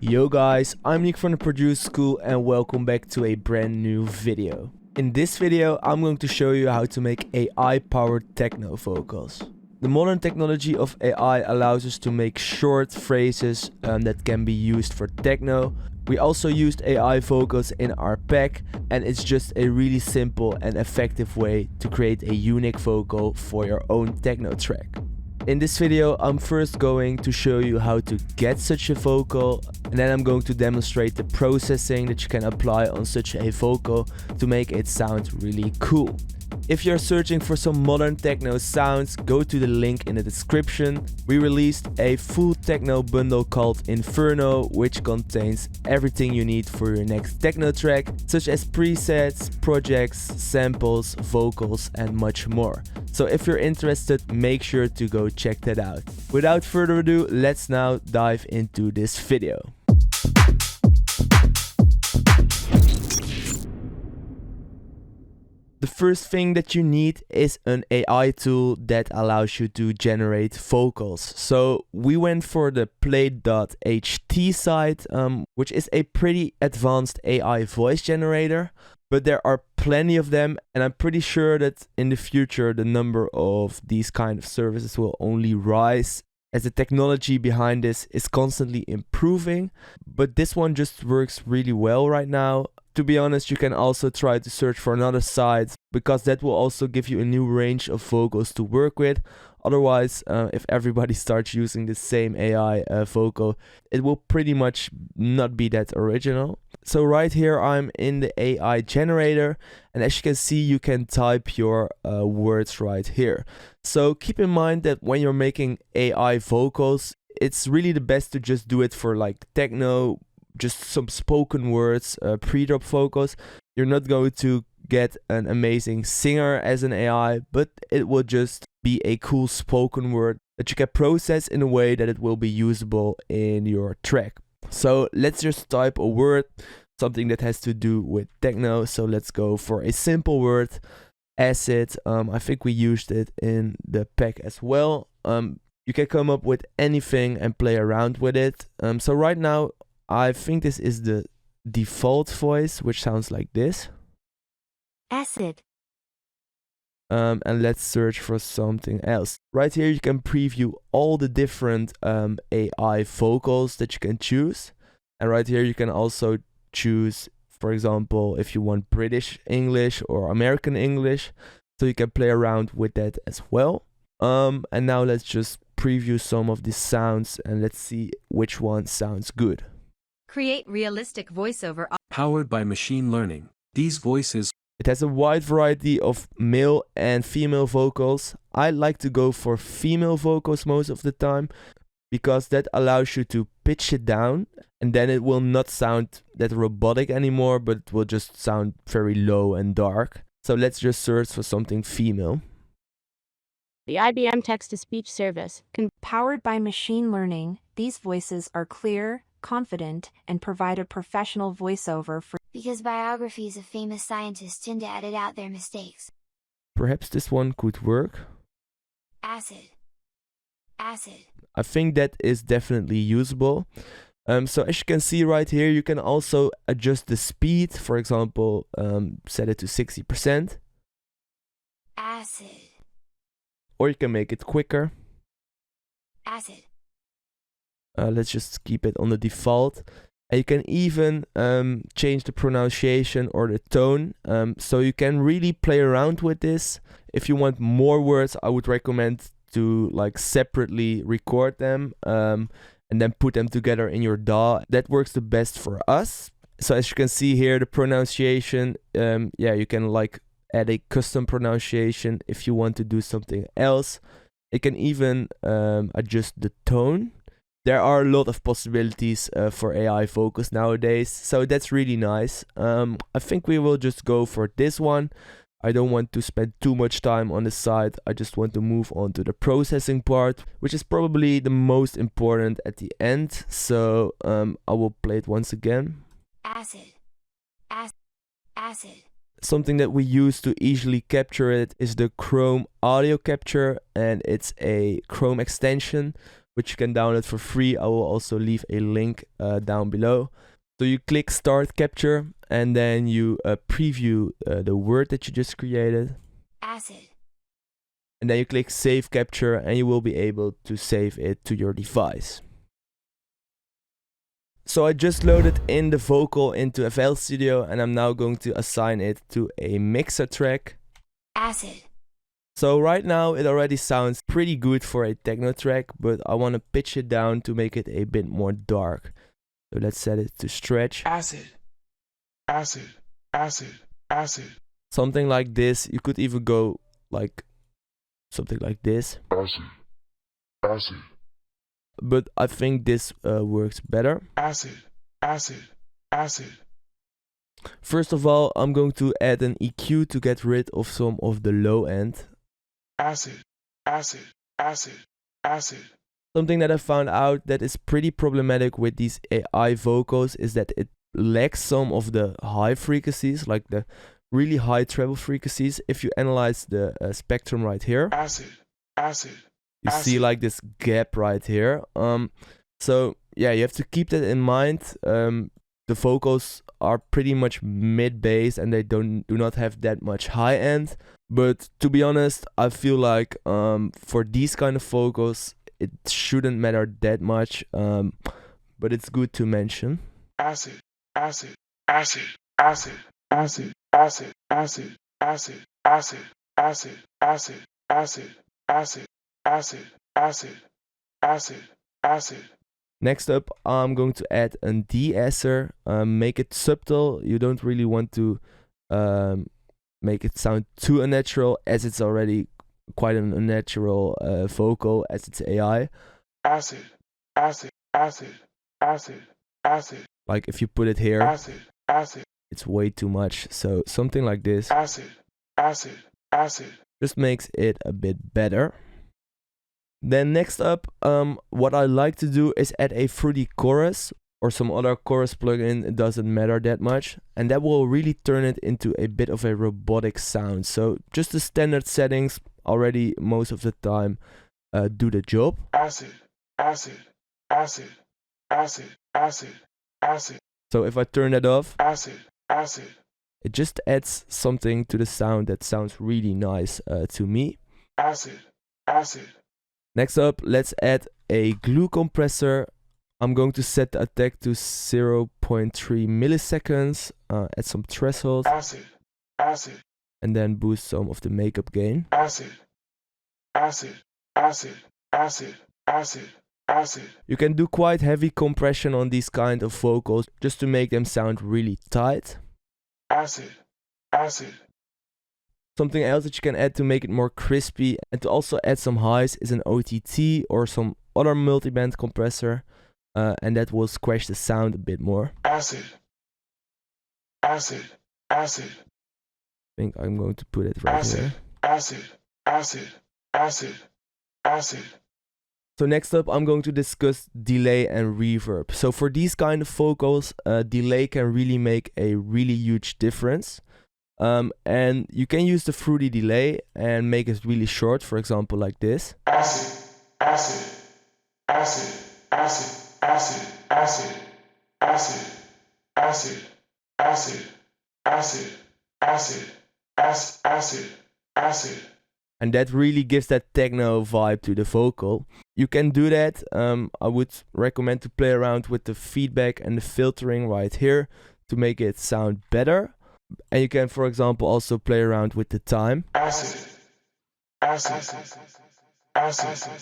Yo guys, I'm Niek from the Produce School and welcome back to a brand new video. In this video, I'm going to show you how to make AI-powered techno vocals. The modern technology of AI allows us to make short phrases that can be used for techno. We also used AI vocals in our pack, and it's just a really simple and effective way to create a unique vocal for your own techno track. In this video, I'm first going to show you how to get such a vocal, and then I'm going to demonstrate the processing that you can apply on such a vocal to make it sound really cool. If you're searching for some modern techno sounds, go to the link in the description. We released a full techno bundle called Inferno, which contains everything you need for your next techno track, such as presets, projects, samples, vocals, and much more. So if you're interested, make sure to go check that out. Without further ado, let's now dive into this video. The first thing that you need is an AI tool that allows you to generate vocals. So we went for the play.ht site, which is a pretty advanced AI voice generator, but there are plenty of them, and I'm pretty sure that in the future the number of these kind of services will only rise as the technology behind this is constantly improving. But this one just works really well right now. To be honest, you can also try to search for another site, because that will also give you a new range of vocals to work with. Otherwise, if everybody starts using the same AI vocal, it will pretty much not be that original. So right here, I'm in the AI generator, and as you can see, you can type your words right here. So keep in mind that when you're making AI vocals, it's really the best to just do it for like techno, just some spoken words, pre-drop vocals. You're not going to get an amazing singer as an AI, but it will just be a cool spoken word that you can process in a way that it will be usable in your track. So let's just type a word, something that has to do with techno. So let's go for a simple word, acid. I think we used it in the pack as well. You can come up with anything and play around with it. So right now, I think this is the default voice, which sounds like this. Acid. And let's search for something else. Right here, you can preview all the different AI vocals that you can choose. And right here, you can also choose, for example, if you want British English or American English. So you can play around with that as well. And now let's just preview some of the sounds and let's see which one sounds good. Create realistic voiceover. Powered by machine learning. These voices. It has a wide variety of male and female vocals. I like to go for female vocals most of the time, because that allows you to pitch it down, and then it will not sound that robotic anymore, but it will just sound very low and dark. So let's just search for something female. The IBM text-to-speech service Powered by machine learning, these voices are clear, confident, and provide a professional voiceover for. Because biographies of famous scientists tend to edit out their mistakes. Perhaps this one could work. Acid. Acid. I think that is definitely usable. So as you can see right here, you can also adjust the speed. For example, set it to 60%. Acid. Or you can make it quicker. Acid. Let's just keep it on the default. And you can even change the pronunciation or the tone. So you can really play around with this. If you want more words, I would recommend to like separately record them and then put them together in your DAW. That works the best for us. So as you can see here, the pronunciation, you can like add a custom pronunciation if you want to do something else. You can even adjust the tone. There are a lot of possibilities for AI vocals nowadays, so that's really nice. I think we will just go for this one. I don't want to spend too much time on the side. I just want to move on to the processing part, which is probably the most important at the end. So I will play it once again. Acid. Acid. Something that we use to easily capture it is the Chrome audio capture, and it's a Chrome extension. which you can download for free. I will also leave a link down below. So you click Start Capture, and then you preview the word that you just created. Acid. And then you click Save Capture, and you will be able to save it to your device. So I just loaded in the vocal into FL Studio, and I'm now going to assign it to a mixer track. Acid. So right now it already sounds pretty good for a techno track, but I want to pitch it down to make it a bit more dark. So let's set it to stretch. Acid. Acid. Acid. Acid. Something like this. You could even go like something like this. Acid. Acid. But I think this works better. Acid. Acid. Acid. First of all, I'm going to add an EQ to get rid of some of the low end. Acid. Acid. Acid. Acid. Something that I found out that is pretty problematic with these AI vocals is that it lacks some of the high frequencies, like the really high treble frequencies. If you analyze the spectrum right here, Acid. Acid. you see like this gap right here. So yeah, you have to keep that in mind. The vocals are pretty much mid-bass and they do not have that much high end. But to be honest, I feel like for these kind of vocals, it shouldn't matter that much. But it's good to mention. Acid. Acid. Acid. Acid. Acid. Acid. Acid. Acid. Acid. Acid. Acid. Acid. Acid. Acid. Acid. Acid. Acid. Next up, I'm going to add a de-esser. Make it subtle. You don't really want to make it sound too unnatural, as it's already quite an unnatural vocal, as it's AI. Acid. Acid. Acid. Acid. Acid. Like if you put it here, Acid. Acid. it's way too much. So something like this Acid. Acid. Acid. just makes it a bit better. Then next up, what I like to do is add a fruity chorus or some other chorus plugin. It doesn't matter that much, and that will really turn it into a bit of a robotic sound. So just the standard settings already most of the time do the job. Acid. Acid. Acid. Acid. Acid. Acid. So if I turn that off, Acid. Acid. it just adds something to the sound that sounds really nice to me. Acid. Acid. Next up, let's add a glue compressor. I'm going to set the attack to 0.3 milliseconds, add some threshold, Acid. Acid. and then boost some of the makeup gain. Acid. Acid. Acid. Acid. Acid. Acid. You can do quite heavy compression on these kind of vocals just to make them sound really tight. Acid. Acid. Something else that you can add to make it more crispy and to also add some highs is an OTT or some other multiband compressor, and that will squash the sound a bit more. Acid. Acid. Acid. I think I'm going to put it right Acid. here. Acid. Acid. Acid. Acid. So next up, I'm going to discuss delay and reverb. So for these kind of vocals, delay can really make a really huge difference. And you can use the fruity delay and make it really short, for example, like this. Acid. Acid. Acid. Acid. Acid. Acid. Acid. Acid. Acid. Acid. Acid. Acid. Acid. And that really gives that techno vibe to the vocal. You can do that. I would recommend to play around with the feedback and the filtering right here to make it sound better. And you can, for example, also play around with the time. Acid. Acid. Acid.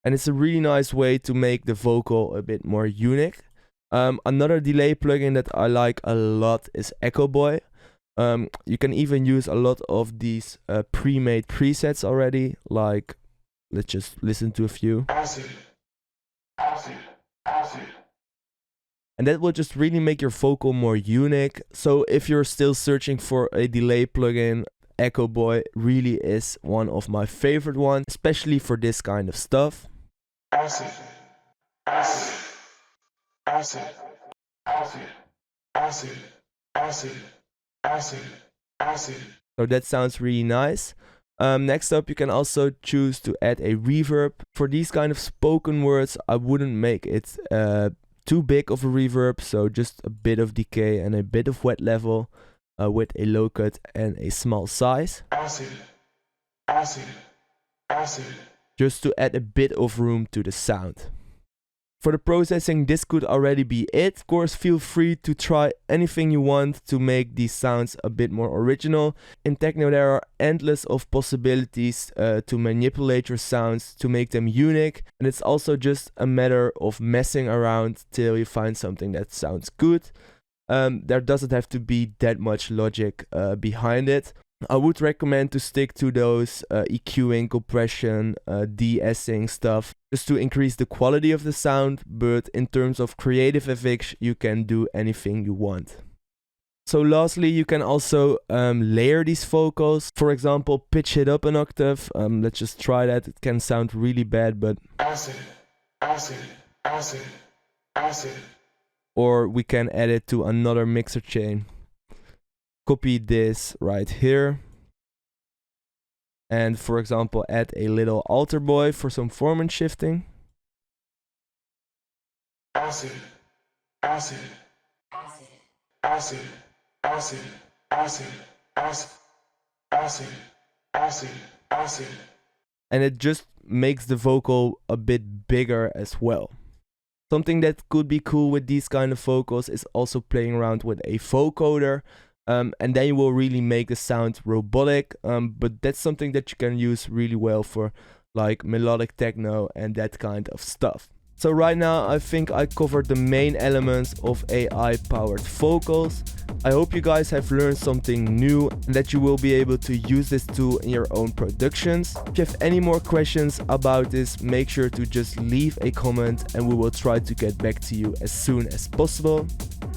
And it's a really nice way to make the vocal a bit more unique. Another delay plugin that I like a lot is Echo Boy. You can even use a lot of these pre-made presets already. Like, let's just listen to a few. Acid. Acid. Acid. And that will just really make your vocal more unique. So if you're still searching for a delay plugin, Echo Boy really is one of my favorite ones, especially for this kind of stuff. Acid. Acid. Acid. Acid. Acid. Acid. Acid. Acid. So that sounds really nice. Next up, you can also choose to add a reverb. For these kind of spoken words, I wouldn't make it too big of a reverb, so just a bit of decay and a bit of wet level with a low cut and a small size. Acid. Acid. Acid. Just to add a bit of room to the sound. For the processing, this could already be it. Of course, feel free to try anything you want to make these sounds a bit more original. In techno, there are endless of possibilities to manipulate your sounds, to make them unique. And it's also just a matter of messing around till you find something that sounds good. There doesn't have to be that much logic behind it. I would recommend to stick to those EQing, compression, de-essing stuff, just to increase the quality of the sound, but in terms of creative FX, you can do anything you want. So lastly, you can also layer these vocals. For example, pitch it up an octave. Let's just try that. It can sound really bad, but... Acid. Acid. Acid. Acid. Or we can add it to another mixer chain. Copy this right here. And for example, add a little alter boy for some form and shifting. Acid. Acid. Acid. Acid. Acid. Acid. Acid. Acid. Acid. Acid. And it just makes the vocal a bit bigger as well. Something that could be cool with these kind of vocals is also playing around with a vocoder. And then you will really make the sound robotic, but that's something that you can use really well for like melodic techno and that kind of stuff. So right now I think I covered the main elements of AI powered vocals. I hope you guys have learned something new and that you will be able to use this tool in your own productions. If you have any more questions about this, make sure to just leave a comment and we will try to get back to you as soon as possible.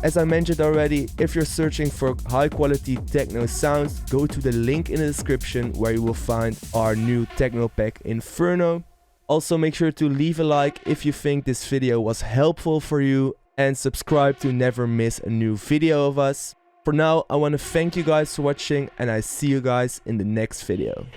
As I mentioned already, if you're searching for high quality techno sounds, go to the link in the description where you will find our new techno pack Inferno. Also make sure to leave a like if you think this video was helpful for you and subscribe to never miss a new video of us. For now, I want to thank you guys for watching and I see you guys in the next video.